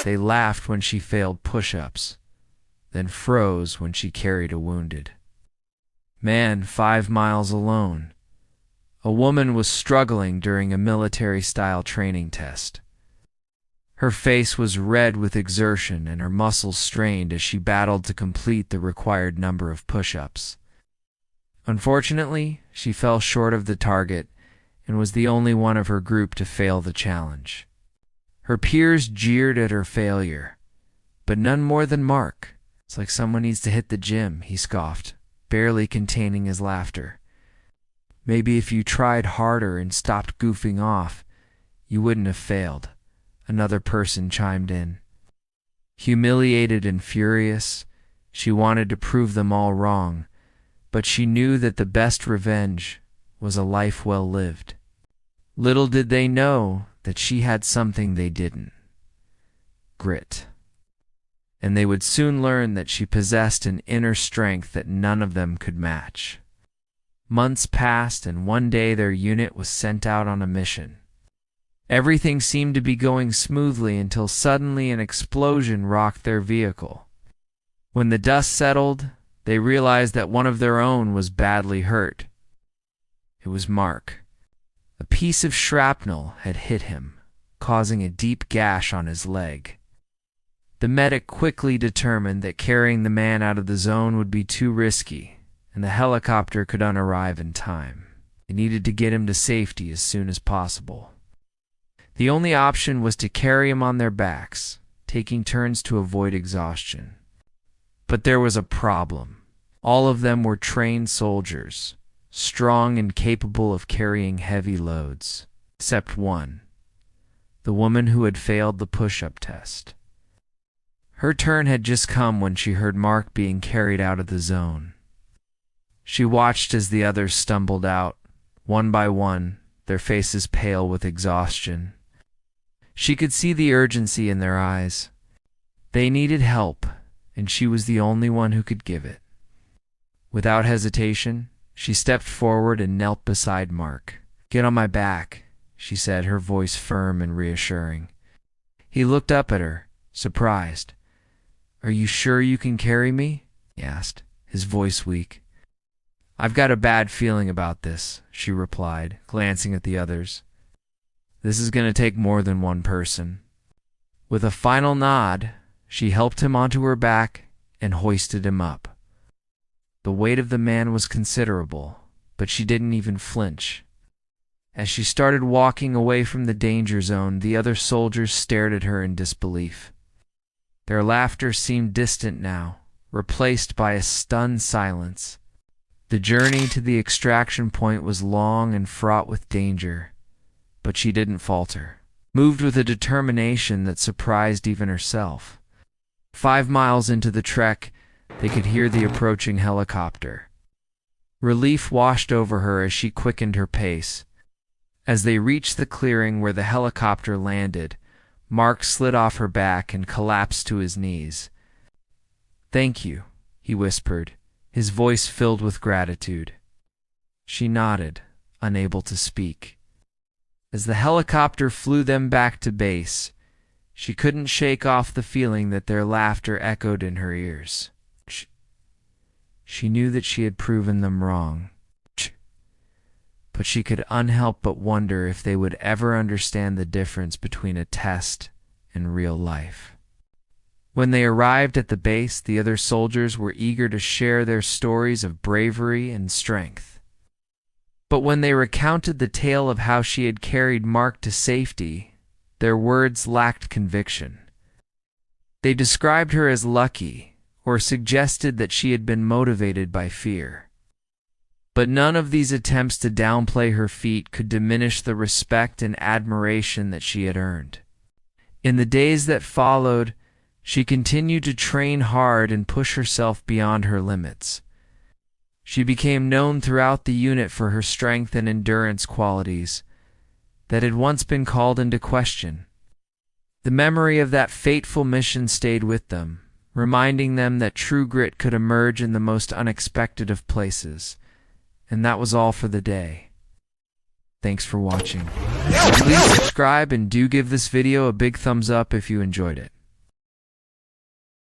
They laughed when she failed push-ups, then froze when she carried a wounded man 5 miles alone. A woman was struggling during a military-style training test. Her face was red with exertion and her muscles strained as she battled to complete the required number of push-ups. Unfortunately, she fell short of the target and was the only one of her group to fail the challenge. Her peers jeered at her failure, but none more than Mark. "It's like someone needs to hit the gym," he scoffed, barely containing his laughter. "Maybe if you tried harder and stopped goofing off, you wouldn't have failed," another person chimed in. Humiliated and furious, she wanted to prove them all wrong, but she knew that the best revenge was a life well lived. Little did they know that she had something they didn't: grit. And they would soon learn that she possessed an inner strength that none of them could match. Months passed, and one day their unit was sent out on a mission. Everything seemed to be going smoothly until suddenly an explosion rocked their vehicle. When the dust settled, they realized that one of their own was badly hurt. It was Mark. A piece of shrapnel had hit him, causing a deep gash on his leg. The medic quickly determined that carrying the man out of the zone would be too risky, and the helicopter couldn't arrive in time. They needed to get him to safety as soon as possible. The only option was to carry him on their backs, taking turns to avoid exhaustion. But there was a problem. All of them were trained soldiers, strong and capable of carrying heavy loads, except one, the woman who had failed the push-up test. Her turn had just come when she heard Mark being carried out of the zone. She watched as the others stumbled out, one by one, their faces pale with exhaustion. She could see the urgency in their eyes. They needed help, and she was the only one who could give it. Without hesitation, she stepped forward and knelt beside Mark. "Get on my back," she said, her voice firm and reassuring. He looked up at her, surprised. "Are you sure you can carry me?" he asked, his voice weak. "I've got a bad feeling about this," she replied, glancing at the others. "This is going to take more than one person." With a final nod, she helped him onto her back and hoisted him up. The weight of the man was considerable, but she didn't even flinch. As she started walking away from the danger zone, the other soldiers stared at her in disbelief. Their laughter seemed distant now, replaced by a stunned silence. The journey to the extraction point was long and fraught with danger, but she didn't falter, moved with a determination that surprised even herself. 5 miles into the trek, they could hear the approaching helicopter. Relief washed over her as she quickened her pace. As they reached the clearing where the helicopter landed, Mark slid off her back and collapsed to his knees. "Thank you," he whispered, his voice filled with gratitude. She nodded, unable to speak. As the helicopter flew them back to base, she couldn't shake off the feeling that their laughter echoed in her ears. She knew that she had proven them wrong, but she could unhelp but wonder if they would ever understand the difference between a test and real life. When they arrived at the base, the other soldiers were eager to share their stories of bravery and strength. But when they recounted the tale of how she had carried Mark to safety, their words lacked conviction. They described her as lucky, or suggested that she had been motivated by fear. But none of these attempts to downplay her feat could diminish the respect and admiration that she had earned. In the days that followed, she continued to train hard and push herself beyond her limits. She became known throughout the unit for her strength and endurance qualities that had once been called into question. The memory of that fateful mission stayed with them, reminding them that true grit could emerge in the most unexpected of places. And that was all for the day. Thanks for watching. Please subscribe and do give this video a big thumbs up if you enjoyed it.